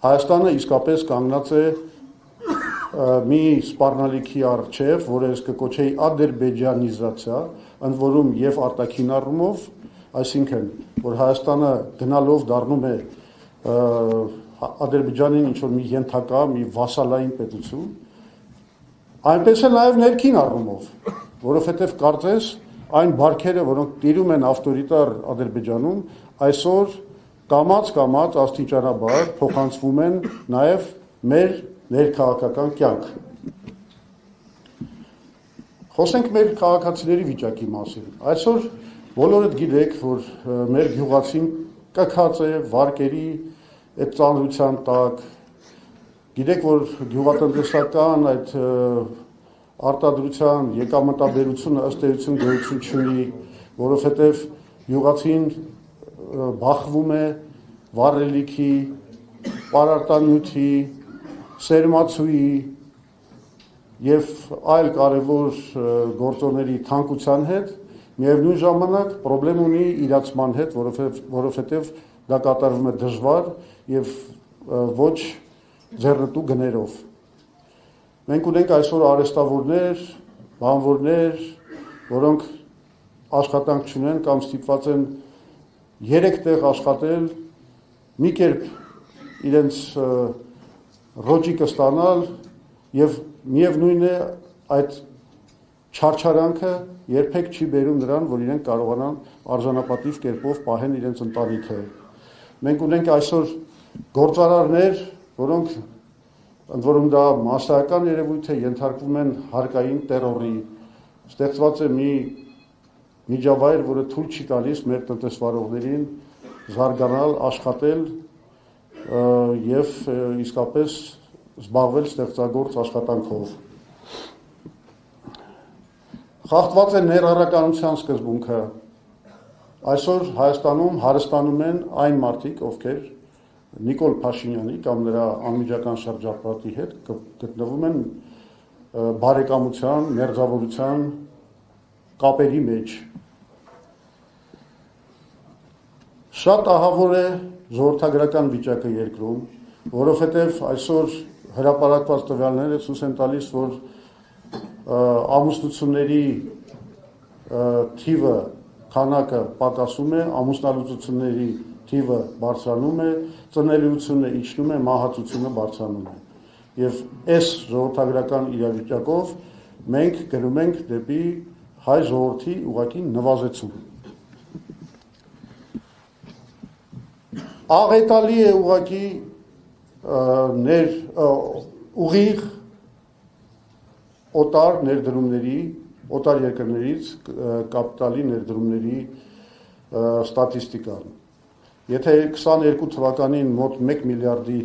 Հայաստանը իսկապես կանգնած է մի սպառնալիքի առջև, որը ես կկոչեի ադրբեջանիզացիա, ընդ որում եւ արտաքին առումով, այսինքն, որ Հայաստանը գնալով դառնում է Ադրբեջանին ինչ-որ մի ենթակա, մի վասալային պետություն, այնպես էլ նաեւ ներքին առումով, որովհետեւ կարծես այն բարքերը, որոնք տիրում են ավտորիտար Ադրբեջանում, այսօր կամաց աստիճանաբար փոխանցվում են նաեւ մեր ներքաղաքական կյանք։ Խոսենք մեր քաղաքացիների վիճակի մասին։ Այսօր բոլորդ գիտեք, որ մեր գյուղացին կքած է վարկերի այդ ծանրության տակ։ Գիտեք, որ գյուղատնտեսական այդ արտադրության եկամտաբերությունը ըստ էության գոյություն չունի, որովհետև գյուղացին բախվում է վառելիքի, պարարտանյութի, սերմացուի եւ այլ կարևոր գործոնների թանկության հետ, միևնույն ժամանակ խնդրեմ ունի իրացման հետ, որովհետեւ դա կատարվում է դժվար եւ ոչ ձեռնտու գներով։ Մենք ունենք այսօր արհեստավորներ, բանվորներ, որոնք աշխատանք չունեն կամ ստիպված են 3 տեղ աշխատել, մի կերպ իրենց ռոճիկը ստանալ եւ միևնույն է այդ չարչարանքը երբեք չի բերում նրան, որ իրենք կարողանան արժանապատիվ կերպով պահեն իրենց ընտանիքը։ Մենք ունենք այսօր գործարարներ, որոնք ընդ որում դա մասսայական երևույթ է, ենթարկվում են հարկային տերորի, ստեղծված է մի միջավայր, որը թույլ չի տալիս մեր տնտեսվարողներին զարգանալ, աշխատել եւ իսկապես զբաղվել ստեղծագործ աշխատանքով։ Խախտված է ներառականության սկզբունքը։ Այսօր Հայաստանում հարստանում են այն մարդիկ, ովքեր Նիկոլ Փաշինյանի կամ նրա անմիջական շրջապատի հետ գտնվում են բարեկամության, մերձավորության կապերի մեջ։ Շատ ահավոր է ժողովրդագրական վիճակը երկրում, որովհետև այսօր հրապարակված տվյալները ցույց են տալիս, որ ամուսնությունների թիվը, քանակը պակասում է, ամուսնալուծությունների թիվը բարձրանում է, ծնելիությունը իջնում է, մահացությունը բարձրանում է։ Եվ այս ժողովրդագրական իրավիճակով մենք գնում ենք դեպի հայ ժողովրդի ուղղակի նվազեցում։ Աղետալի է ուղղակի ուղիղ օտար ներդրումների, օտար երկրներից կապիտալի ներդրումների ստատիստիկան։ Եթե 22 թվականին մոտ 1 միլիարդի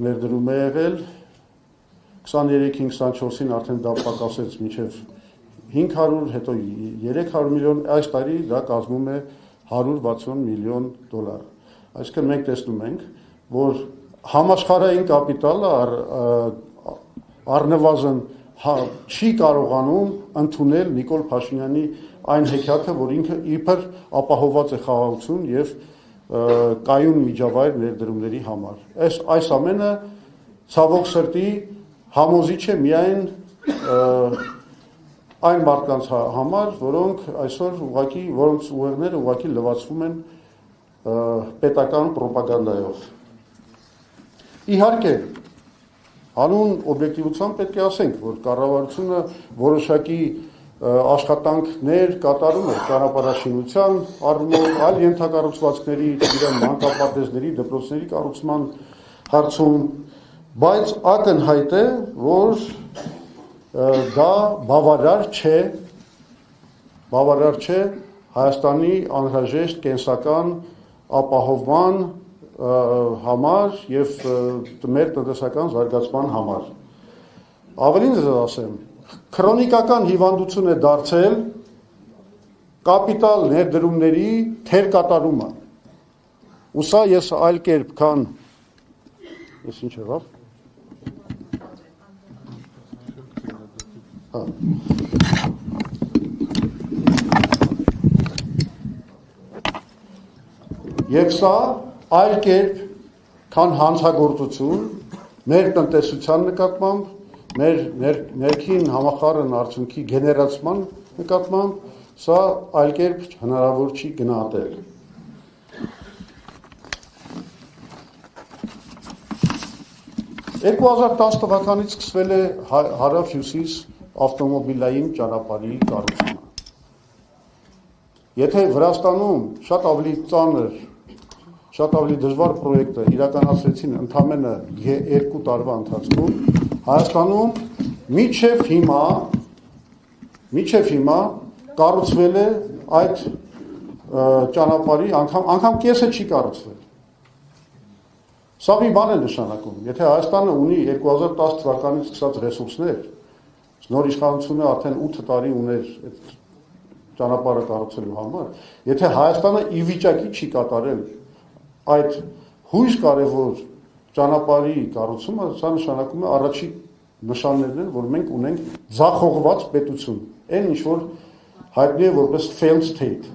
ներդրում է եղել, 23-24-ին արդեն դա պակասեց մինչև 500, հետո 300 միլիոն, այս տարի դա կազմում է 160 միլիոն դոլար։ Այսինքն մենք տեսնում ենք, որ համաշխարհային կապիտալը առնվազն չի կարողանում ընդունել Նիկոլ Փաշինյանի այն հեքիաթը, որ ինքը իբր ապահոված է խաղաղություն եւ կայուն միջավայր ներդրումների համար։ Այս ամենը ցավոք սրտի համոզիչ է միայն այն մարդկանց համար, որոնք այսօր ուղղակի, որոնց ուղեղները ուղղակի լվացվում են պետական ռոպագանդայով։ Իհարկե, հանուն օբյեկտիվության պետք է ասենք, որ կառավարությունը որոշակի աշխատանքներ կատարում է ճանապարհաշինության առումով, այլ ենթակառուցվածքների, մանկապարտեզների, դպրոցների կառուցման հարցում, բայց ակնհայտ է, որ դա բավարար չէ Հայաստանի անհրաժեշտ կենսական ապահովման համար եւ մեր տնտեսական զարգացման համար։ Ավելին ասեմ, քրոնիկական հիվանդություն է դարձել կապիտալ ներդրումների թերկատարումը։ Ու սա ես այլ կերպ քան ես ինչ եղավ։ Եվ սա այլ կերպ քան հանցագործություն մեր տնտեսության նկատմամբ, մեր ներքին համախառն արդյունքի գեներացման նկատմամբ, սա այլ կերպ հնարավոր չի գնահատել։ 2010 թվականից սկսվել է հարավ-հյուսիս ավտոմոբիլային ճանապարհի կառուցումը։ Եթե Վրաստանում շատ ավելի ծանր, շատ ավելի դժվար պրոյեկտը իրականացրեցին ընդամենը 2 տարվա ընթացքում, Հայաստանում մինչև հիմա կառուցվել է այդ ճանապարհի անգամ կեսը չի կառուցվել։ Սա մի բան է նշանակում, եթե Հայաստանը ունի 2010 թվականից սկսած ռեսուրսներ, նոր իշխանությունը արդեն 8 տարի ուներ այդ ճանապարհը կառուցելու համար, եթե Հայաստանը ի վիճակի չի կատարել այդ հույս կարևոր ճանապարհի կառուցումը, սա նշանակում է առաջի նշաններն են, որ մենք ունենք ձախողված պետություն, այն ինչ որ հայտնի է որպես failed state։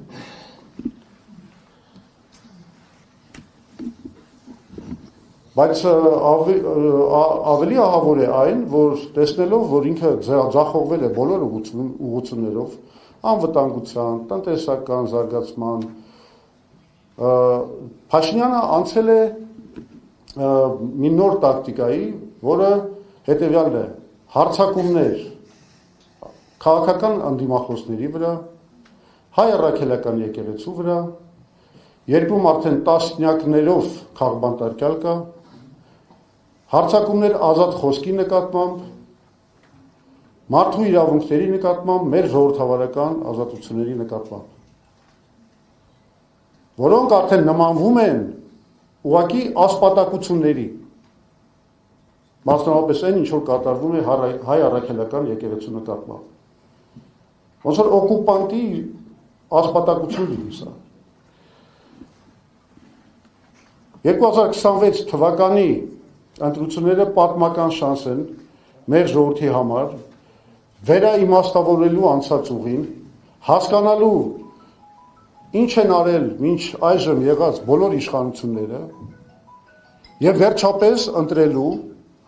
Բայց ավելի ահավոր է այն, որ տեսնելով, որ ինքը ձախողվել է բոլոր ուղղություններով, անվտանգության, տնտեսական զարգացման, Փաշինյանը անցել է մի նոր տակտիկայի, որը հետևյալն է, հարձակումներ քաղաքական անդիմախոսների վրա, հայ առաքելական եկեղեցու վրա, երկում արդեն տասնյակներով քաղբանտարկյալ կա, հարձակումներ ազատ խոսքի նկատմամբ, մարդու իրավունքների նկատմամբ, մեր ժողովրդավարական ազատությունների նկատմամբ, որոնք արդեն նմանվում են ուղղակի ասպատակությունների, մասնավորապես այն, ինչ որ կատարվում է հայ առաքելական եկեղեցու նկատմամբ։ Ոնց որ օկուպանտի ասպատակություն լինի սա։ 2026 թվականի ընտրությունները պատմական շանս են մեր ժողովրդի համար վերաիմաստավորելու անցած ուղին, հասկանալու ինչ են արել մինչ այժմ եղած բոլոր իշխանությունները եւ վերջապես ընտրելու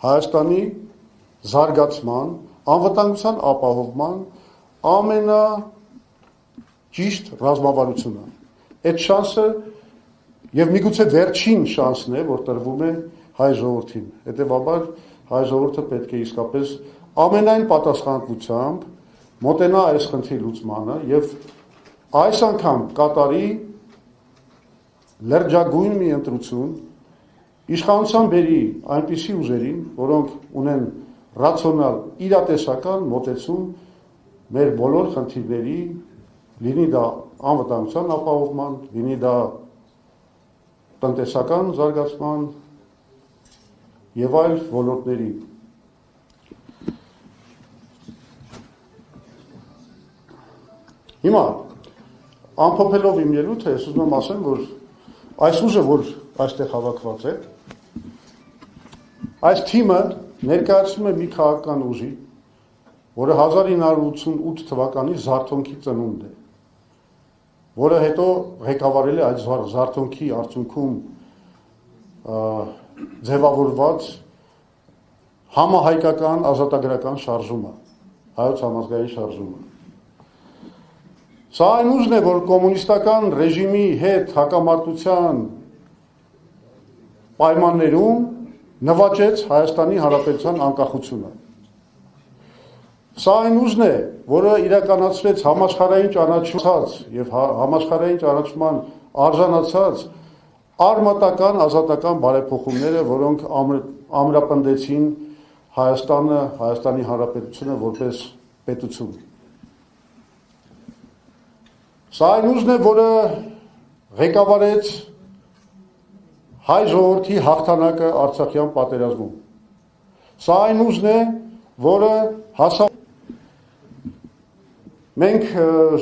Հայաստանի զարգացման, անվտանգության ապահովման ամենաճիշտ ռազմավարությունը։ Այդ շանսը եւ միգուցե վերջին շանսն է, որ տրվում է հայ ժողովրդին։ Հետեւաբար հայ ժողովուրդը պետք է իսկապես ամենայն պատասխանատվությամբ մոտենա այս խնդրի լուծմանը եւ այս անգամ կատարի լրջագույն մի ընտրություն, իշխանության բերի այնպիսի ուժերին, որոնք ունեն ռացիոնալ իրատեսական մոտեցում մեր բոլոր խնդիրների, լինի դա անվտանգության ապահովման, լինի դա տնտեսական զարգացման եւ այլ ոլորտների։ Հիմա ամփոփելով իմ ելույթը, ես ուզում եմ ասեմ, որ այս ուժը, որ այստեղ հավաքված է, այս թիմը ներկայացնում է մի քաղաքական ուժի, որը 1988 թվականի զարթոնքի ծնունդ է, որը հետո ղեկավարել է այդ զարթոնքի արդյունքում ձևավորված համահայկական ազատագրական շարժումը, հայոց համազգային շարժումը։ Սա այն ուժն է, որ կոմունիստական ռեժիմի հետ հակամարտության պայմաններում նվաճեց Հայաստանի Հանրապետության անկախությունը։ Սա այն ուժն է, որը իրականացրեց համաշխարհային ճանաչված եւ համաշխարհային ճանաչման արժանացած արմատական ազատական բարեփոխումները, որոնք ամրապնդեցին Հայաստանը, Հայաստանի Հանրապետությունը որպես պետություն։ Սա այն ուժն է, որը ղեկավարեց հայ ժողովրդի հաղթանակը Արցախյան պատերազմում։ Սա այն ուժն է, որը հասավ մենք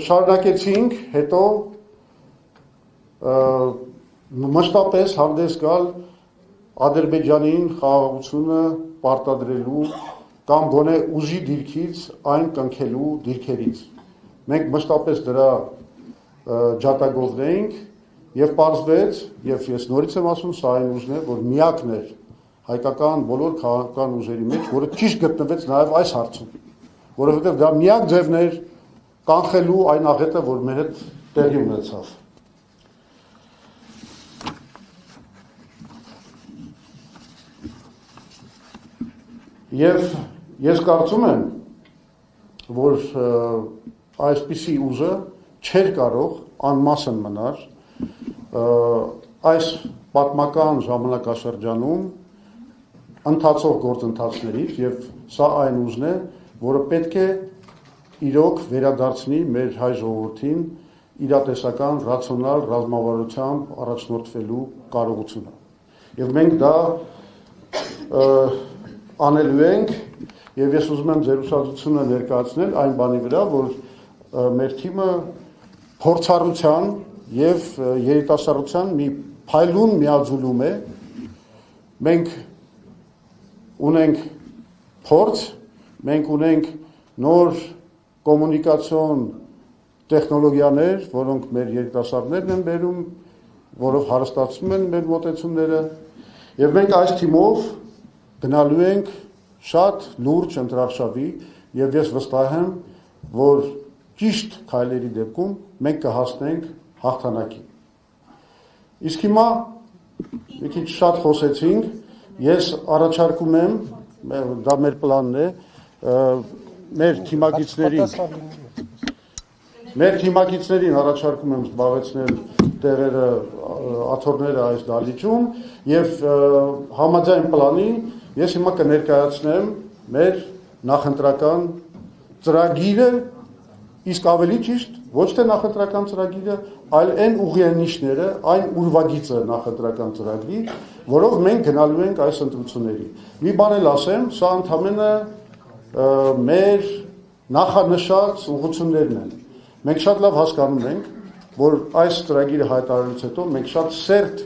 շարունակեցինք հետո մշտապես հանդես գալ Ադրբեջանին խաղաղությունը պարտադրելու կամ գոնե ուժի դիրքից այն կնքելու դիրքերից։ Մենք մշտապես դրա ջատագովն էինք եւ պարզվեց, եւ ես նորից եմ ասում, սա այն ուժն է, որ միակն էր հայկական բոլոր քաղաքական ուժերի մեջ, որը ճիշտ գտնվեց նաեւ այս հարցում, որովհետեւ դա միակ ձևն էր կանխելու այն աղետը, որ մեր հետ տեղի ունեցավ։ Եվ ես կարծում եմ, որ այսպիսի ուժը չէր կարող անմասն մնար այս պատմական ժամանակաշրջանում ընթացող գործընթացներից եւ սա այն ուժն է, որը պետք է իրոք վերադարձնի մեր հայ ժողովրդին իրատեսական ռացիոնալ ռազմավարությամբ առաջնորդվելու կարողությունը։ Եվ մենք դա անելու ենք եւ ես ուզում եմ ձեր ուշադրությունը ներկայացնել այն բանի վրա, որ մեր թիմը փորձառության եւ երիտասարդության մի փայլուն միաձուլում է։ Մենք ունենք փորձ, մենք ունենք նոր կոմունիկացիոն տեխնոլոգիաներ, որոնք մեր երիտասարդներն են բերում, որով հարստացնում են մեր մոտեցումները, եւ մենք այս թիմով գնալու ենք շատ լուրջ ընտրարշավի եւ ես վստահ եմ, որ ճիշտ քայլերի դեպքում մենք կհասնենք հաղթանակի։ Իսկ հիմա մի քիչ շատ խոսեցինք, ես առաջարկում եմ, դա մեր պլանն է, մեր թիմակիցներին առաջարկում եմ զբաղեցնել տեղերը, աթոռները այս դահլիճում եւ համաձայն պլանի ես հիմա կներկայացնեմ մեր նախընտրական ծրագիրը, իսկ ավելի ճիշտ ոչ թե նախընտրական ծրագիրը, այլ այն ուղիանիշները, այն ուրվագիծը նախընտրական ծրագրի, որով մենք գնալու ենք այս ընտրությունների։ Մի բան էլ ասեմ, սա ընդհանրապես մեր նախանշած ուղղություններն են։ Մենք շատ լավ հասկանում ենք, որ այս ծրագիրը հայտարարելուց հետո մենք շատ սերտ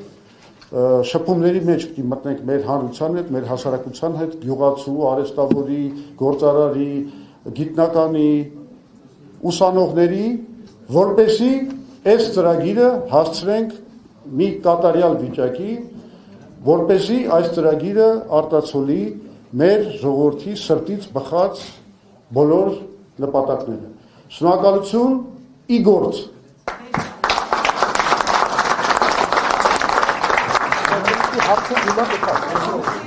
շփումների մեջ պիտի մտնենք մեր հանրության հետ, մեր հասարակության հետ, գյուղացու, արհեստավորի, գործարարի, գիտնականի, ուսանողների, որպեսզի այս ծրագիրը հասցրենք մի կատարյալ վիճակի, որպեսզի այս ծրագիրը արտացոլի մեր ժողովրդի սրտից բխած բոլոր նպատակները։ Շնորհակալություն, ի գործ։ Հարցը հիմա կտա։